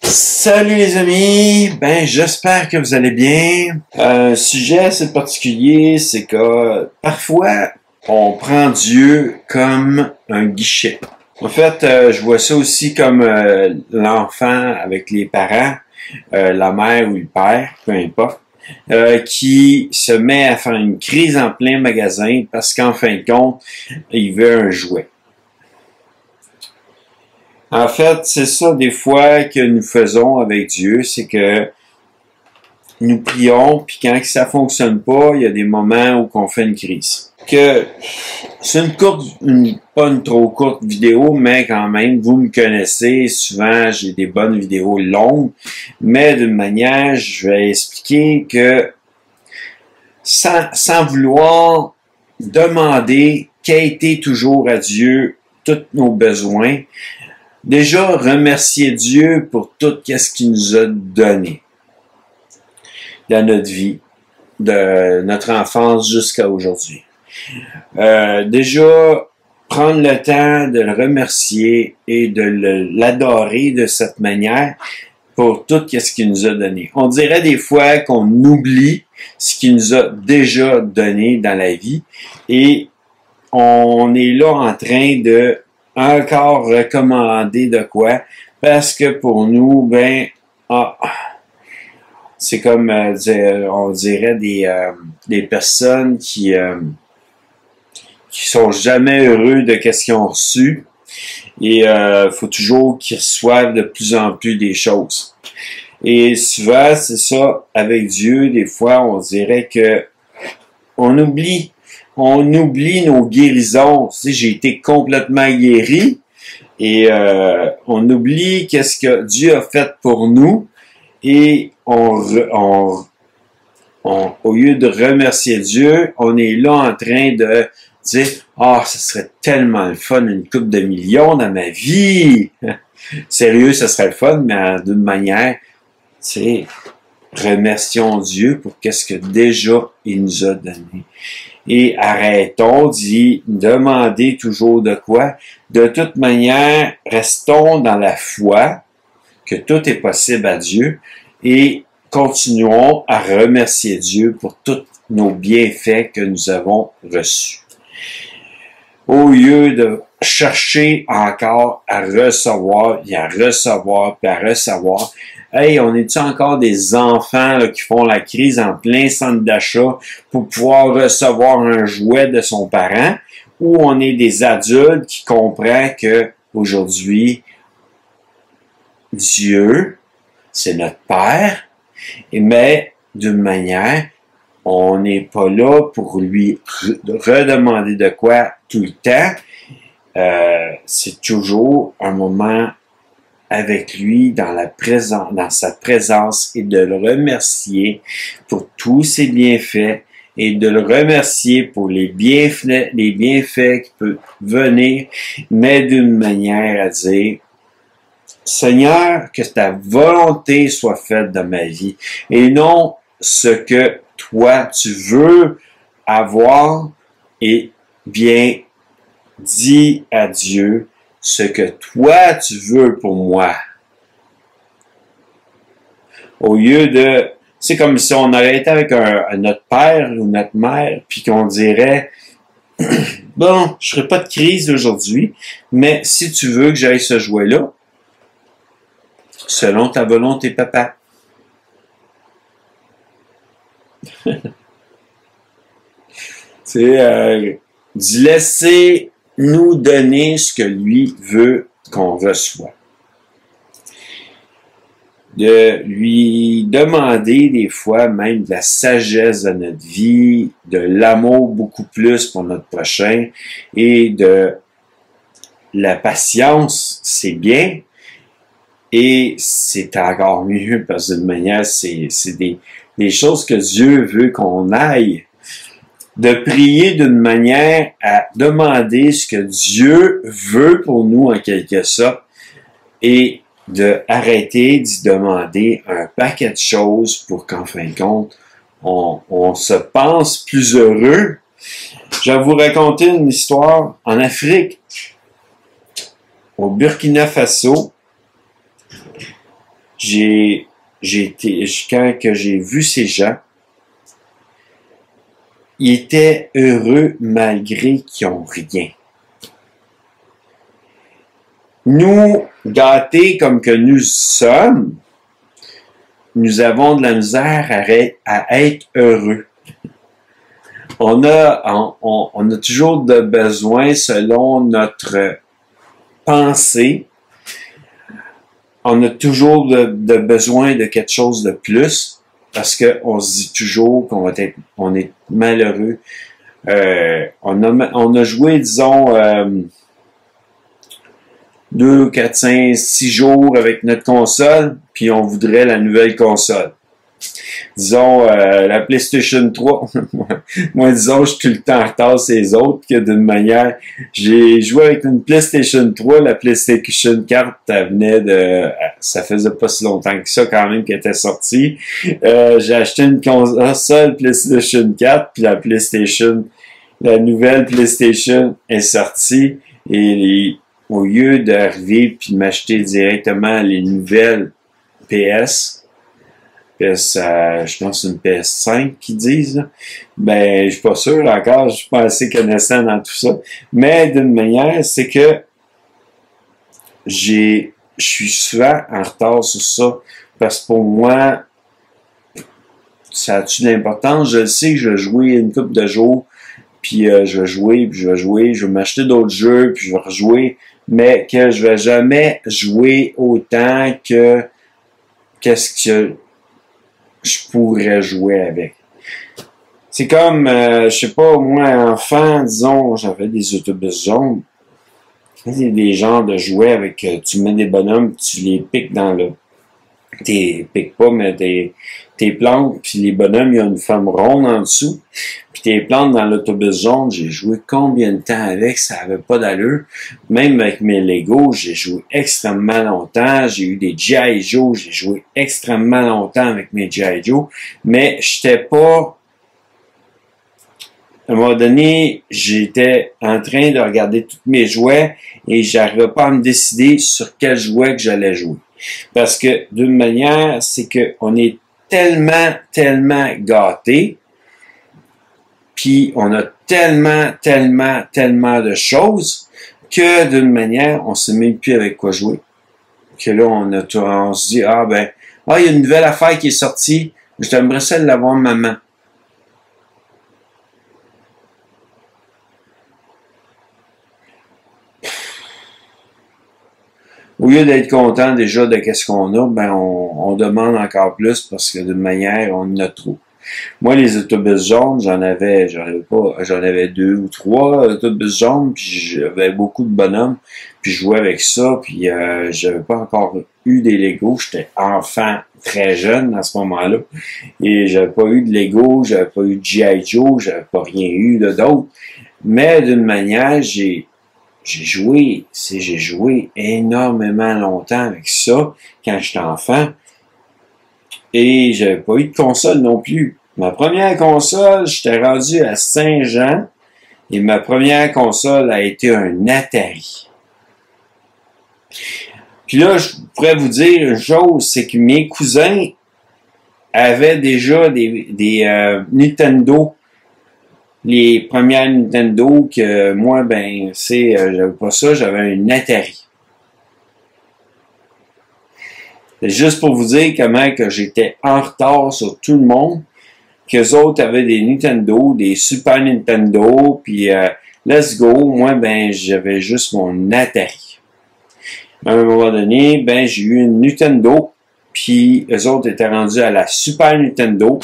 Salut les amis, j'espère que vous allez bien. Un sujet assez particulier, c'est que parfois on prend Dieu comme un guichet. En fait, je vois ça aussi comme l'enfant avec les parents, la mère ou le père, peu importe, qui se met à faire une crise en plein magasin parce qu'en fin de compte, il veut un jouet. En fait, c'est ça des fois que nous faisons avec Dieu, c'est que nous prions, puis quand ça fonctionne pas, il y a des moments où on fait une crise. C'est pas une trop courte vidéo, mais quand même, vous me connaissez, souvent j'ai des bonnes vidéos longues, mais d'une manière, je vais expliquer que sans vouloir demander quêter toujours à Dieu tous nos besoins, déjà, remercier Dieu pour tout ce qu'il nous a donné dans notre vie, de notre enfance jusqu'à aujourd'hui. Déjà, prendre le temps de le remercier et de l'adorer de cette manière pour tout ce qu'il nous a donné. On dirait des fois qu'on oublie ce qu'il nous a déjà donné dans la vie et on est là en train de encore recommander de quoi, parce que pour nous, c'est comme on dirait des personnes qui sont jamais heureux de qu'est-ce qu'ils ont reçu, et faut toujours qu'ils reçoivent de plus en plus des choses. Et souvent, c'est ça, avec Dieu, des fois, on dirait que on oublie nos guérisons. Tu sais, j'ai été complètement guéri et on oublie qu'est-ce que Dieu a fait pour nous et au lieu de remercier Dieu, on est là en train de dire « Ah, ça serait tellement le fun, une couple de millions dans ma vie! » Sérieux, ça serait le fun, mais d'une manière, tu sais, remercions Dieu pour qu'est-ce que déjà il nous a donné. Et arrêtons d'y demander toujours de quoi. De toute manière, restons dans la foi que tout est possible à Dieu et continuons à remercier Dieu pour tous nos bienfaits que nous avons reçus. Au lieu de chercher encore à recevoir, et à recevoir, puis à recevoir, hey, on est-tu encore des enfants là, qui font la crise en plein centre d'achat pour pouvoir recevoir un jouet de son parent, ou on est des adultes qui comprennent que aujourd'hui Dieu, c'est notre Père, mais d'une manière, on n'est pas là pour lui redemander de quoi tout le temps. C'est toujours un moment avec lui dans sa présence et de le remercier pour tous ses bienfaits et de le remercier pour les bienfaits qui peuvent venir, mais d'une manière à dire Seigneur, que ta volonté soit faite dans ma vie et non ce que toi tu veux avoir, et bien dis à Dieu ce que toi tu veux pour moi. Au lieu de, c'est comme si on aurait été avec notre père ou notre mère, puis qu'on dirait, bon, je ferai pas de crise aujourd'hui, mais si tu veux que j'aille ce jouet-là, selon ta volonté, papa. C'est d'y laisser nous donner ce que lui veut qu'on reçoit. De lui demander des fois même de la sagesse de notre vie, de l'amour beaucoup plus pour notre prochain et de la patience, c'est bien. Et c'est encore mieux parce que d'une manière, c'est des choses que Dieu veut qu'on aille. De prier d'une manière à demander ce que Dieu veut pour nous en quelque sorte et de arrêter d'y demander un paquet de choses pour qu'en fin de compte, on se pense plus heureux. Je vais vous raconter une histoire en Afrique, au Burkina Faso. quand que j'ai vu ces gens, ils étaient heureux malgré qu'ils n'ont rien. Nous, gâtés comme que nous sommes, nous avons de la misère à être heureux. On a toujours de besoin selon notre pensée. On a toujours de besoin de quelque chose de plus parce qu'on se dit toujours on est malheureux. On a joué, disons, 2, 4, 5, 6 jours avec notre console, puis on voudrait la nouvelle console. Disons, la PlayStation 3, moi, disons, je suis tout le temps en retard sur les autres, que d'une manière, j'ai joué avec une PlayStation 3, la PlayStation 4, ça faisait pas si longtemps que ça quand même qu'elle était sortie. J'ai acheté une console PlayStation 4, puis la nouvelle PlayStation est sortie, et au lieu d'arriver puis de m'acheter directement les nouvelles je pense une PS5 qu'ils disent, là. Ben, je suis pas sûr encore, je suis pas assez connaissant dans tout ça. Mais d'une manière, c'est que je suis souvent en retard sur ça. Parce que pour moi, ça a-tu de l'importance? Je le sais que je vais jouer une couple de jours, puis je vais jouer, je vais m'acheter d'autres jeux, puis je vais rejouer, mais que je vais jamais jouer autant que qu'est-ce que je pourrais jouer avec. C'est comme, je sais pas, moi, enfant, disons, j'avais des autobus jaunes. C'est des genres de jouets avec, tu mets des bonhommes, tu les piques dans le... piques pas, mais t'es plantes, puis les bonhommes, il y a une forme ronde en dessous. Puis t'es plantes dans l'autobus jaune, j'ai joué combien de temps avec, ça avait pas d'allure. Même avec mes Legos, j'ai joué extrêmement longtemps. J'ai eu des G.I. Joe, j'ai joué extrêmement longtemps avec mes G.I. Joe. Mais j'étais pas... À un moment donné, j'étais en train de regarder tous mes jouets et j'arrivais pas à me décider sur quel jouet que j'allais jouer. Parce que, d'une manière, c'est qu'on est tellement gâtés, puis on a tellement de choses que, d'une manière, on sait même plus avec quoi jouer. Que là, on se dit, il y a une nouvelle affaire qui est sortie, j'aimerais ça l'avoir maman. Au lieu d'être content déjà de qu'est-ce qu'on a, ben on demande encore plus parce que d'une manière, on en a trop. Moi, les autobus jaunes, j'en avais 2 ou 3 autobus jaunes, puis j'avais beaucoup de bonhommes, puis je jouais avec ça, puis j'avais pas encore eu des Legos, j'étais enfant très jeune à ce moment-là, et j'avais pas eu de Lego, j'avais pas eu de G.I. Joe, j'avais pas rien eu d'autre, mais d'une manière, j'ai joué énormément longtemps avec ça quand j'étais enfant. Et j'avais pas eu de console non plus. Ma première console, j'étais rendu à Saint-Jean et ma première console a été un Atari. Puis là, je pourrais vous dire une chose, c'est que mes cousins avaient déjà des Nintendo. Les premières Nintendo que moi, j'avais pas ça, j'avais un Atari. C'est juste pour vous dire comment que j'étais en retard sur tout le monde, qu'eux autres avaient des Nintendo, des Super Nintendo, puis let's go, moi, j'avais juste mon Atari. À un moment donné, j'ai eu une Nintendo, puis eux autres étaient rendus à la Super Nintendo.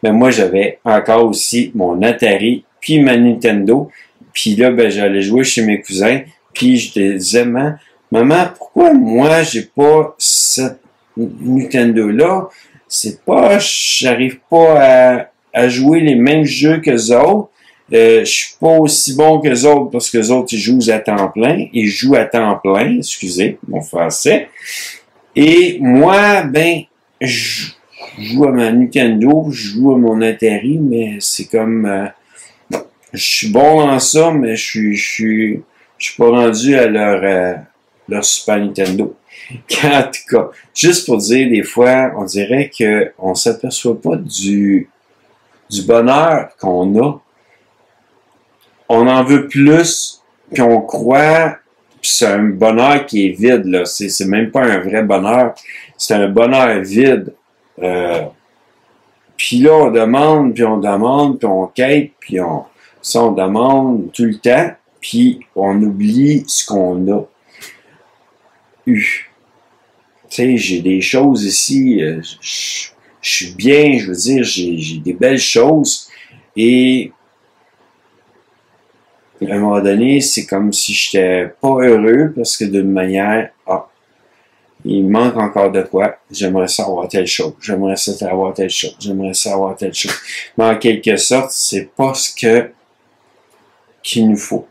Mais moi, j'avais encore aussi mon Atari, puis ma Nintendo. Puis là, j'allais jouer chez mes cousins. Puis je te disais, maman, pourquoi moi, j'ai pas cette Nintendo-là? C'est pas, j'arrive pas à jouer les mêmes jeux qu'eux autres. Je suis pas aussi bon qu'eux autres parce qu'eux autres, ils jouent à temps plein. Ils jouent à temps plein, excusez mon français. Et moi, je joue à ma Nintendo, je joue à mon Atari, mais c'est comme... je suis bon dans ça, mais je suis pas rendu à leur leur Super Nintendo. En tout cas, juste pour dire, des fois, on dirait qu'on s'aperçoit pas du bonheur qu'on a. On en veut plus, puis on croit, puis c'est un bonheur qui est vide, là. C'est même pas un vrai bonheur, c'est un bonheur vide. Puis là, on demande, puis on quête, puis on demande tout le temps, puis on oublie ce qu'on a eu. Tu sais, j'ai des choses ici, je suis bien, je veux dire, j'ai des belles choses, et à un moment donné, c'est comme si j'étais pas heureux, parce que d'une manière, il me manque encore de quoi, j'aimerais savoir telle chose, j'aimerais savoir telle chose, j'aimerais savoir telle chose. Mais en quelque sorte, c'est pas ce qu'il nous faut.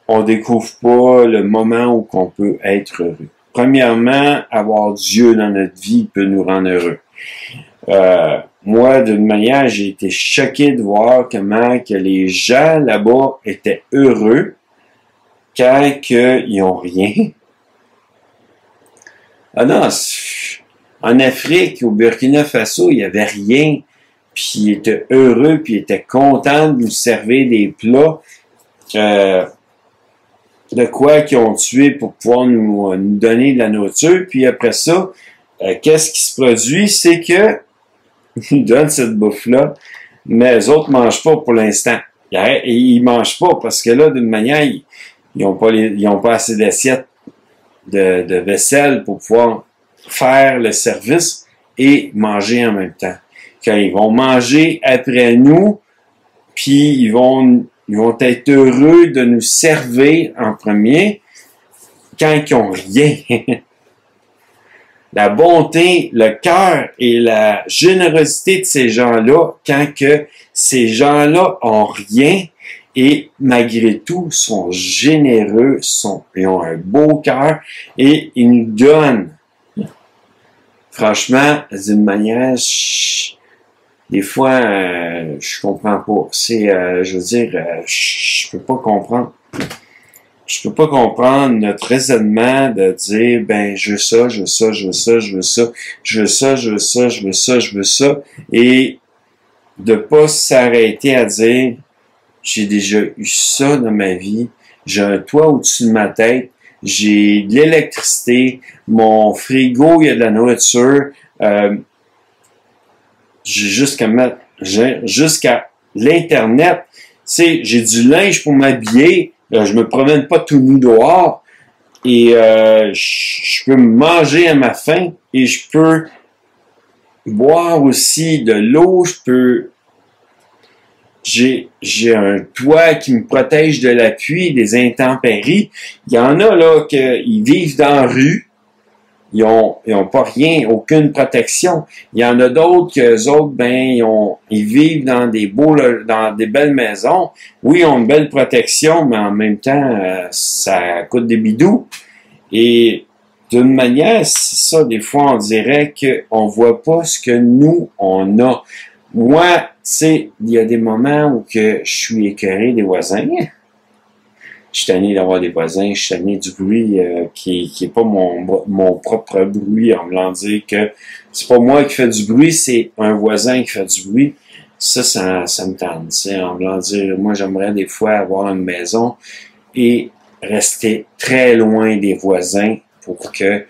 On découvre pas le moment où on peut être heureux. Premièrement, avoir Dieu dans notre vie peut nous rendre heureux. Moi, d'une manière, j'ai été choqué de voir comment que les gens là-bas étaient heureux quand ils n'ont rien. Ah non, en Afrique, au Burkina Faso, il n'y avait rien, puis ils étaient heureux, puis ils étaient contents de nous servir des plats de quoi qu'ils ont tué pour pouvoir nous donner de la nourriture. Puis après ça, qu'est-ce qui se produit? C'est que ils nous donnent cette bouffe-là, mais les autres mangent pas pour l'instant. Ils mangent pas parce que là, d'une manière, ils ont pas assez d'assiettes de vaisselle pour pouvoir faire le service et manger en même temps. Quand ils vont manger après nous, puis ils vont être heureux de nous servir en premier quand ils n'ont rien. La bonté, le cœur et la générosité de ces gens-là, quand que ces gens-là ont rien et malgré tout sont généreux, ils ont un beau cœur et ils nous donnent. Franchement, d'une manière, des fois, je comprends pas. Je veux dire, je peux pas comprendre. Je peux pas comprendre notre raisonnement de dire, ben, je veux ça, je veux ça, je veux ça, je veux ça, je veux ça, je veux ça, je veux ça, je veux ça, et de pas s'arrêter à dire, j'ai déjà eu ça dans ma vie, j'ai un toit au-dessus de ma tête, j'ai de l'électricité, mon frigo, il y a de la nourriture, j'ai jusqu'à l'Internet, tu sais, j'ai du linge pour m'habiller, je me promène pas tout nu dehors, et je peux manger à ma faim, et je peux boire aussi de l'eau, j'ai un toit qui me protège de la pluie, des intempéries. Il y en a là qui vivent dans la rue, ils ont pas rien, aucune protection. Il y en a d'autres qu'eux autres, ben, ils vivent dans dans des belles maisons. Oui, ils ont une belle protection, mais en même temps, ça coûte des bidous. Et d'une manière, c'est ça, des fois, on dirait qu'on voit pas ce que nous, on a. Moi, tu sais, il y a des moments où je suis écœuré des voisins. Je suis tanné d'avoir des voisins, je suis tanné du bruit qui est pas mon propre bruit, en voulant dire que c'est pas moi qui fais du bruit, c'est un voisin qui fait du bruit. Ça me tente, en voulant dire, moi j'aimerais des fois avoir une maison et rester très loin des voisins pour que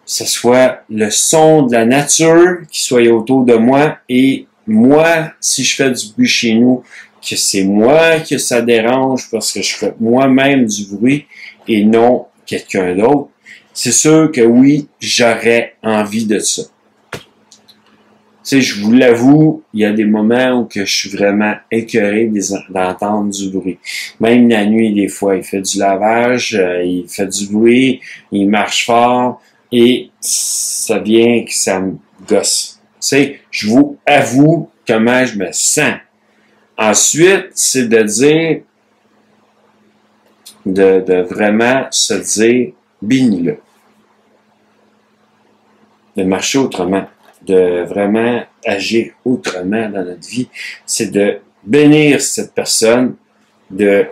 ce soit le son de la nature qui soit autour de moi et moi, si je fais du bruit chez nous, que c'est moi que ça dérange parce que je fais moi-même du bruit et non quelqu'un d'autre, c'est sûr que oui, j'aurais envie de ça. Tu sais, je vous l'avoue, il y a des moments où que je suis vraiment écœuré d'entendre du bruit. Même la nuit, des fois, il fait du lavage, il fait du bruit, il marche fort et ça vient que ça me gosse. Tu sais, je vous avoue comment je me sens. Ensuite, c'est de dire, de vraiment se dire, bénis-le. De marcher autrement, de vraiment agir autrement dans notre vie. C'est de bénir cette personne, de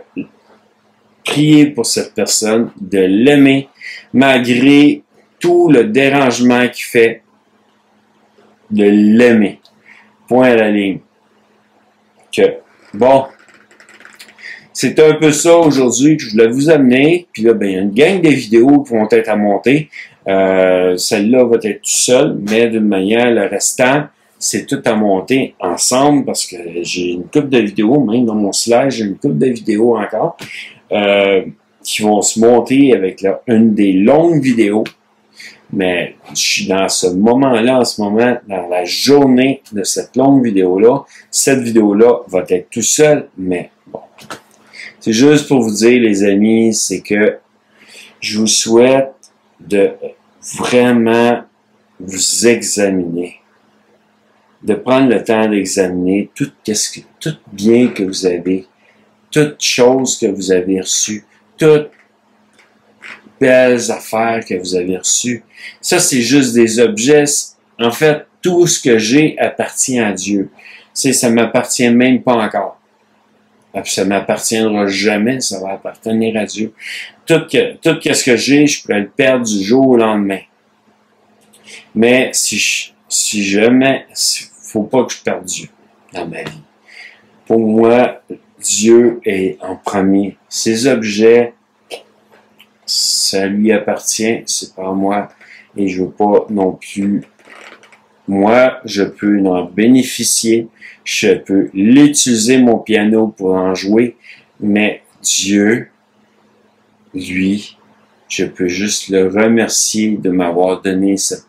prier pour cette personne, de l'aimer, malgré tout le dérangement qu'il fait, de l'aimer. Point à la ligne. Bon, c'est un peu ça aujourd'hui que je voulais vous amener. Puis là, ben, il y a une gang de vidéos qui vont être à monter. Celle-là va être tout seul, mais d'une manière, le restant, c'est tout à monter ensemble parce que j'ai une couple de vidéos, même dans mon slide, j'ai une couple de vidéos encore qui vont se monter avec une des longues vidéos. Mais je suis dans ce moment-là, en ce moment, dans la journée de cette longue vidéo-là. Cette vidéo-là va être tout seul, mais bon. C'est juste pour vous dire, les amis, c'est que je vous souhaite de vraiment vous examiner. De prendre le temps d'examiner tout bien que vous avez, toute chose que vous avez reçue, toutes belles affaires que vous avez reçues. Ça, c'est juste des objets. En fait, tout ce que j'ai appartient à Dieu. Ça ne m'appartient même pas encore. Ça ne m'appartiendra jamais, ça va appartenir à Dieu. Tout ce que j'ai, je pourrais le perdre du jour au lendemain. Mais si jamais, faut pas que je perde Dieu dans ma vie. Pour moi, Dieu est en premier. Ces objets, ça lui appartient, c'est pas à moi. Et je veux pas non plus. Moi, je peux en bénéficier. Je peux l'utiliser, mon piano, pour en jouer. Mais Dieu, lui, je peux juste le remercier de m'avoir donné cette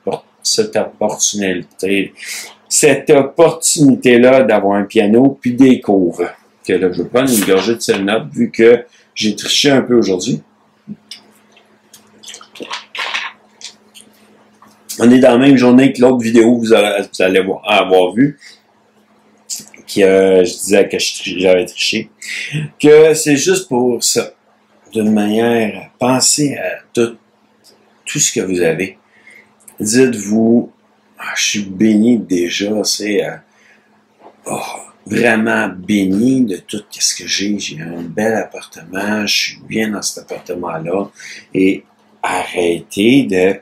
opportunité-là d'avoir un piano puis des cours. Que là, je vais prendre une gorgée de 7-Up vu que j'ai triché un peu aujourd'hui. On est dans la même journée que l'autre vidéo que vous allez avoir vu, je disais que j'avais triché, que c'est juste pour ça, d'une manière, pensez à tout ce que vous avez. Dites-vous, je suis béni déjà, c'est vraiment béni de tout ce que j'ai. J'ai un bel appartement, je suis bien dans cet appartement-là, et arrêtez de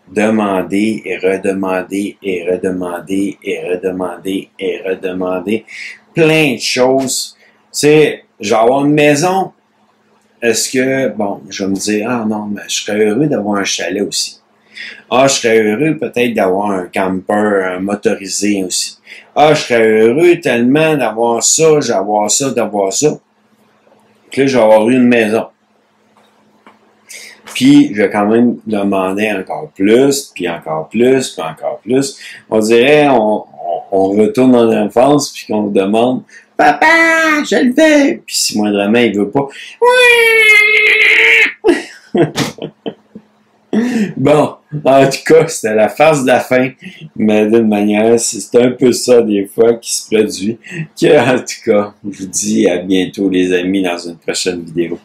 demander et redemander et redemander et redemander et redemander plein de choses. Tu sais, je vais avoir une maison. Est-ce que, bon, je vais me dire, ah non, mais je serais heureux d'avoir un chalet aussi. Ah, je serais heureux peut-être d'avoir un camper motorisé aussi. Ah, je serais heureux tellement d'avoir ça, d'avoir ça. Puis là, je vais avoir une maison. Puis, je vais quand même demander encore plus, puis encore plus, puis encore plus. On dirait, on retourne dans l'enfance, puis qu'on demande, « Papa, je le veux! » Puis si moindrement, il veut pas, « Bon, en tout cas, c'était la phase de la fin, mais d'une manière, c'est un peu ça des fois qui se produit. En tout cas, je vous dis à bientôt les amis dans une prochaine vidéo.